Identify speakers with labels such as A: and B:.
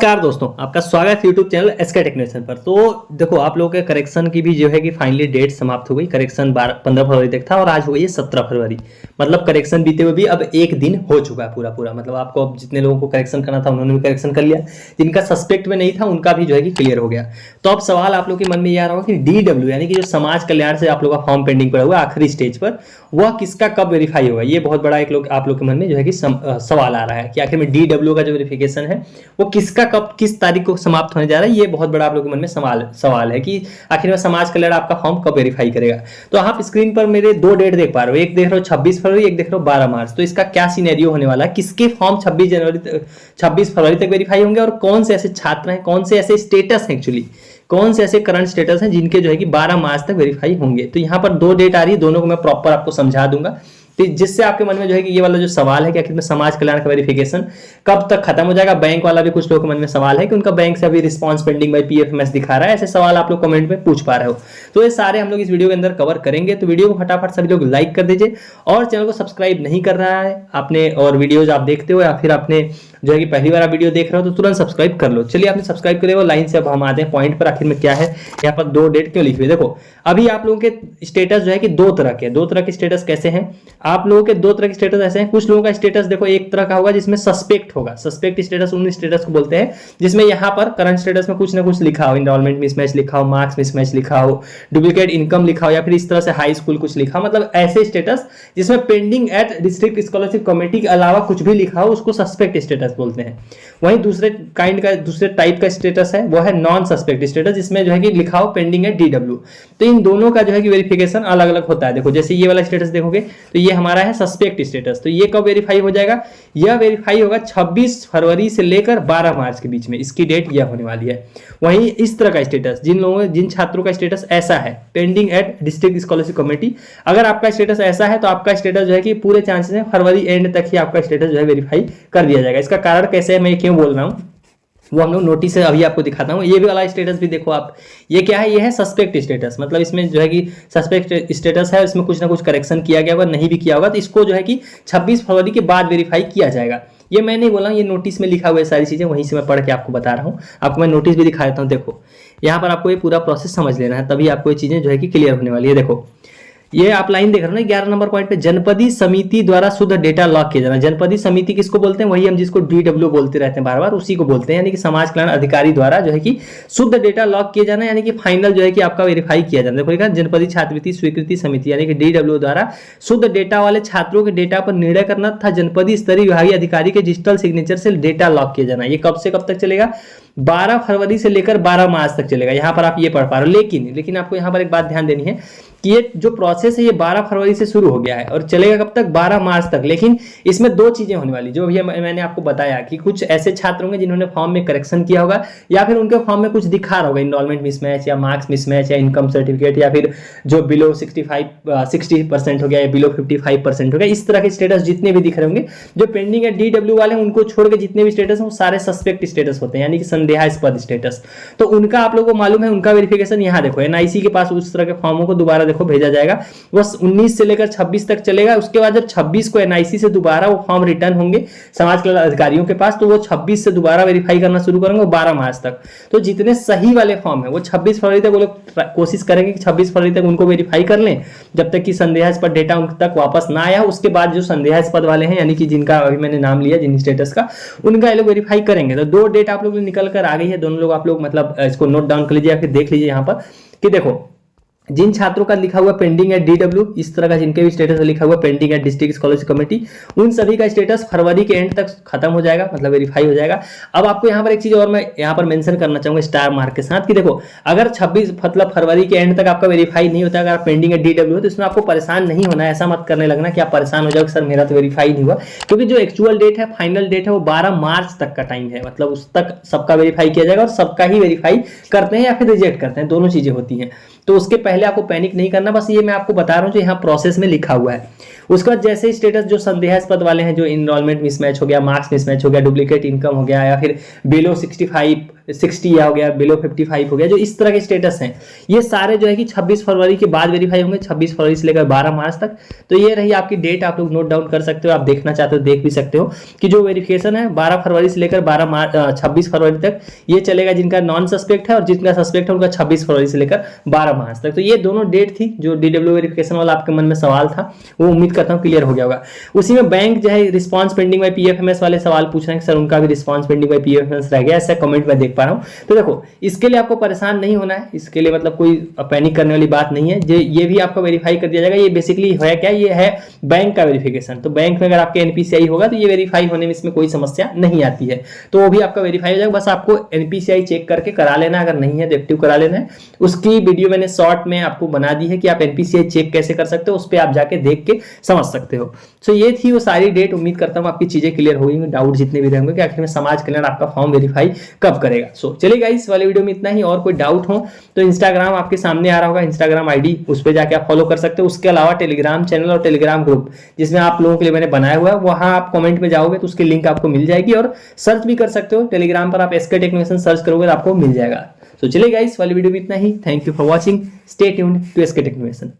A: नमस्कार दोस्तों, आपका स्वागत है YouTube चैनल एसके टेक्नीशियन पर। तो देखो, आप लोगों के करेक्शन की भी जो है कि फाइनली डेट समाप्त हो गई। करेक्शन 15 फरवरी तक था और आज हो गई है 17 फरवरी। मतलब करेक्शन बीते हुए भी अब एक दिन हो चुका है पूरा पूरा। मतलब आपको अब जितने लोगों को करेक्शन करना था उन्होंने भी करेक्शन कर लिया, जिनका सस्पेक्ट में नहीं था उनका भी जो है कि क्लियर हो गया। तो अब सवाल आप लोग के मन में ये आ रहा होगा कि DW यानी कि जो समाज कल्याण से आप लोग का फॉर्म पेंडिंग पड़ा हुआ है आखिरी स्टेज पर, वह किसका कब वेरीफाई होगा। ये बहुत बड़ा एक आप लोग के मन में जो है कि सवाल आ रहा है कि आखिर में DW का जो वेरिफिकेशन है वो किसका कब किस तारीख को समाप्त होने जा रहा है। ये बहुत बड़ा आप लोगों के मन में सवाल है कि आखिर में समाज कल्याण आपका फॉर्म कब वेरीफाई करेगा। तो आप स्क्रीन पर मेरे दो डेट देख पा रहे हो, एक देख रहे हो 26 फरवरी, एक देख रहे हो 12 मार्च। तो इसका क्या सिनेरियो होने वाला है, किसके फॉर्म 26 फरवरी तक वेरीफाई होंगे और कौन से ऐसे छात्र हैं, कौन से ऐसे स्टेटस हैं, एक्चुअली कौन से ऐसे करंट स्टेटस हैं जिनके जो है कि 12 मार्च तक वेरीफाई होंगे। तो यहाँ पर दो डेट आ रही है, दोनों को मैं प्रॉपर आपको समझा दूंगा, तो जिससे आपके मन में जो है कि ये वाला जो सवाल है कि आखिर में समाज कल्याण का वेरिफिकेशन कब तक खत्म हो जाएगा। बैंक वाला भी कुछ लोगों के मन में सवाल है कि उनका बैंक से अभी रिस्पांस पेंडिंग बाय PFMS दिखा रहा है। ऐसे सवाल आप लोग कमेंट में पूछ पा रहे हो, तो ये सारे हम लोग इस वीडियो के अंदर कवर करेंगे। तो वीडियो को फटाफट सभी लोग लाइक कर दीजिए और चैनल को सब्सक्राइब नहीं कर रहा है आपने और वीडियोज आप देखते हो या फिर आपने जो है कि पहली बार आप वीडियो देख रहे हो तो तुरंत सब्सक्राइब कर लो। चलिए, आपने सब्सक्राइब करे हो लाइन से। अब हम आते हैं पॉइंट पर, आखिर में क्या है यहाँ पर दो डेट क्यों लिखी हुई। देखो, अभी आप लोगों के स्टेटस जो है कि दो तरह के स्टेटस कैसे हैं। आप लोगों के दो तरह के स्टेटस ऐसे हैं, कुछ लोगों का स्टेटस देखो एक तरह का होगा जिसमें सस्पेक्ट होगा। सस्पेक्ट स्टेटस उन स्टेटस को बोलते हैं जिसमें यहाँ पर करंट स्टेटस में कुछ ना कुछ लिखा हो, इनरोलमेंट मिसमैच लिखा हो, मार्क्स मिसमैच लिखा हो, डुप्लीकेट इनकम लिखा हो या फिर इस तरह से हाई स्कूल कुछ लिखा हो। मतलब ऐसे स्टेटस जिसमें pending at district scholarship committee के अलावा कुछ भी लिखा हो उसको सस्पेक्ट स्टेटस बोलते हैं। वहीं दूसरे टाइप का स्टेटस है वो है नॉन सस्पेक्ट स्टेटस, जिसमें जो है कि लिखा हो पेंडिंग है DW। तो इन दोनों का जो है कि वेरिफिकेशन अलग अलग होता है। देखो, जैसे ये वाला स्टेटस देखोगे तो ये हमारा है सस्पेक्ट स्टेटस। तो ये कब वेरीफाई हो जाएगा, यह वेरीफाई होगा 26 फरवरी से लेकर 12 मार्च के बीच में, इसकी डेट यह होने वाली है। वहीं इस तरह का स्टेटस जिन छात्रों का स्टेटस ऐसा है pending at district scholarship committee, अगर आपका स्टेटस ऐसा है तो आपका स्टेटस जो है कि पूरे चांसेस है फरवरी एंड तक ही आपका स्टेटस जो है वेरीफाई कर दिया जाएगा। इसका कारण कैसे है, मैं क्यों बोल रहा हूं, वो हम लोग नोटिस से अभी आपको दिखाता हूँ। ये भी वाला स्टेटस भी देखो आप, ये क्या है, ये है सस्पेक्ट स्टेटस। मतलब इसमें जो है कि सस्पेक्ट स्टेटस है, इसमें कुछ ना कुछ करेक्शन किया गया होगा, नहीं भी किया होगा तो इसको जो है कि 26 फरवरी के बाद वेरीफाई किया जाएगा। ये मैं नहीं बोला, ये नोटिस में लिखा हुआ है सारी चीजें, वहीं से मैं पढ़ के आपको बता रहा हूँ। आपको मैं नोटिस भी दिखा देता हूँ। देखो, यहाँ पर आपको ये पूरा प्रोसेस समझ लेना है, तभी आपको ये चीजें जो है कि क्लियर होने वाली है। देखो, ये आप लाइन देख रहे हो ना 11 नंबर पॉइंट पे, जनपदी समिति द्वारा शुद्ध डेटा लॉक किया जाना। जनपदी समिति किसको बोलते हैं, वही हम जिसको DW बोलते रहते हैं बार बार, उसी को बोलते हैं। यानी कि समाज कल्याण अधिकारी द्वारा जो है कि शुद्ध डेटा लॉक किया जाना, यानी कि फाइनल जो है कि आपका वेरीफाई किया जाना। देखो लिखा जनपदी छात्रवृत्ति स्वीकृति समिति, यानी कि DW द्वारा शुद्ध डेटा वाले छात्रों के डेटा पर निर्णय करना तथा जनपदी स्तरीय विभागीय अधिकारी के डिजिटल सिग्नेचर से डेटा लॉक किया जाना। ये कब से कब तक चलेगा, 12 फरवरी से लेकर 12 मार्च तक चलेगा। यहाँ पर आप ये पढ़ पा रहे हो, लेकिन आपको यहाँ पर एक बात ध्यान देनी है कि ये जो प्रोसेस है ये 12 फरवरी से शुरू हो गया है और चलेगा कब तक, 12 मार्च तक। लेकिन इसमें दो चीजें होने वाली, जो भी मैंने आपको बताया कि कुछ ऐसे छात्र होंगे जिन्होंने फॉर्म में करेक्शन किया होगा या फिर उनके फॉर्म में कुछ दिखा रहा होगा, इनरोलमेंट मिसमैच या मार्क्स मिसमैच या इनकम सर्टिफिकेट या फिर जो बिलो 60% हो गया या बिलो 55% हो गया, इस तरह के स्टेटस जितने भी दिख रहे होंगे जो पेंडिंग है DW वाले, उनको छोड़ के जितने भी स्टेटस हैं वो सारे सस्पेक्ट स्टेटस होते हैं, यानी कि संदेहास्पद स्टेटस। तो उनका आप लोगों को मालूम है, उनका वेरिफिकेशन यहाँ देखो NIC के पास उस तरह के फॉर्मों को दोबारा देखो भेजा जाएगा। वो 19 से लेकर 26 तक चलेगा। उसके बाद जब 26 को NIC से दोबारा वो फॉर्म रिटर्न होंगे समाज कल्याण अधिकारियों के पास, तो वो 26 से दोबारा वेरीफाई करना शुरू करेंगे 12 मार्च तक। तो जितने सही वाले फॉर्म है वो 26 फरवरी तक वो लोग कोशिश करेंगे कि 26 फरवरी तक उनको वेरीफाई कर लें, जब तक कि संदेहास्पद डेटा उन तक वापस ना आया। उसके बाद जो संदेहास्पद वाले हैं, यानी कि जिनका अभी मैंने नाम लिया जिन स्टेटस का, उनका ये लोग वेरीफाई करेंगे। तो दो डेट आप लोग निकल कर आ गई है, दोनों लोग आप लोग मतलब इसको नोट डाउन कर लीजिए या फिर देख लीजिए यहाँ पर कि देखो, जिन छात्रों का लिखा हुआ पेंडिंग है DW, इस तरह का जिनके भी स्टेटस लिखा हुआ पेंडिंग है डिस्ट्रिक्ट स्कॉलरशिप कमेटी, उन सभी का स्टेटस फरवरी के एंड तक खत्म हो जाएगा, मतलब वेरीफाई हो जाएगा। अब आपको यहाँ पर एक चीज और मैं यहाँ पर मेंशन करना चाहूंगा स्टार मार्क के साथ कि देखो, अगर 26 मतलब फरवरी के एंड तक आपका वेरीफाई नहीं होता, अगर आप पेंडिंग है DW तो इसमें आपको परेशान नहीं होना है। ऐसा मत करने लगना कि आप परेशान हो जाओ सर मेरा तो वेरीफाई नहीं हुआ, क्योंकि जो एक्चुअल डेट है, फाइनल डेट है, वो 12 मार्च तक का टाइम है। मतलब उस तक सबका वेरीफाई किया जाएगा और सबका ही वेरीफाई करते हैं या फिर रिजेक्ट करते हैं, दोनों चीजें होती हैं। तो उसके पहले आपको पैनिक नहीं करना, बस ये मैं आपको बता रहा हूँ जो यहाँ प्रोसेस में लिखा हुआ है। उसका जैसे ही स्टेटस जो संदेहास्पद वाले हैं, जो इनरोलमेंट मिसमैच हो गया, मार्क्स मिसमैच हो गया, डुप्लीकेट इनकम हो गया, या फिर बिलो 60 या हो गया, बिलो 55 हो गया, जो इस तरह के स्टेटस हैं, ये सारे जो है कि 26 फरवरी के बाद वेरीफाई होंगे, 26 फरवरी से लेकर 12 मार्च तक। तो ये रही आपकी डेट, आप लोग नोट डाउन कर सकते हो, आप देखना चाहते हो देख भी सकते हो कि जो वेरिफिकेशन है 12 फरवरी से लेकर 26 फरवरी तक ये चलेगा, जिनका नॉन सस्पेक्ट है, और जिनका सस्पेक्ट है उनका 26 फरवरी से लेकर 12 मार्च तक। तो ये दोनों डेट थी जो DW वेरिफिकेशन वाला आपके मन में सवाल था, वो उम्मीद करता हूँ क्लियर हो गया होगा। उसी में बैंक जो है रिस्पॉन्स पेंडिंग बाय PFMS वाले सवाल पूछ रहे हैं सर उनका भी रिस्पॉन्स पेंडिंग बाय PFMS रह गया, ऐसा कमेंट में देख पा रहा हूँ। तो देखो इसके लिए आपको परेशान नहीं होना है, इसके लिए मतलब कोई पैनिक करने वाली बात नहीं है, ये भी आपका वेरीफाई कर दिया जाएगा। ये बेसिकली है क्या, ये है बैंक का वेरिफिकेशन। तो बैंक में अगर आपके NPCI होगा तो ये वेरीफाई होने में इसमें कोई समस्या नहीं आती है, तो वो भी आपका वेरीफाई हो जाएगा। बस आपको NPCI चेक करके करा लेना, अगर नहीं है तो एक्टिव करा लेना है। उसकी वीडियो मैंने शॉर्ट में आपको बना दी है कि आप NPCI चेक कैसे कर सकते हो, उस पर आप जाके देख के समझ सकते हो। सो ये थी वो सारी डेट। उम्मीद करता हूँ आपकी चीजें क्लियर हो गई, डाउट जितने भी रहेंगे कि आखिर में समाज कल्याण आपका फॉर्म वेरीफाई कब करेगा। सो चलिए गाइस, वाले वीडियो में इतना ही। और कोई डाउट हो तो इंस्टाग्राम आपके सामने आ रहा होगा, इंस्टाग्राम ID, उस पर जाके आप फॉलो कर सकते हो। उसके अलावा टेलीग्राम चैनल और टेलीग्राम ग्रुप जिसमें आप लोगों के लिए मैंने बनाया हुआ है, वहां आप कमेंट में जाओगे तो उसकी लिंक आपको मिल जाएगी, और सर्च भी कर सकते हो टेलीग्राम पर, आप SK टेक्नीशियन सर्च करोगे तो आपको मिल जाएगा। तो चलिए गाइस, वाली वीडियो में इतना ही। Thank you for watching, stay tuned to SK technician.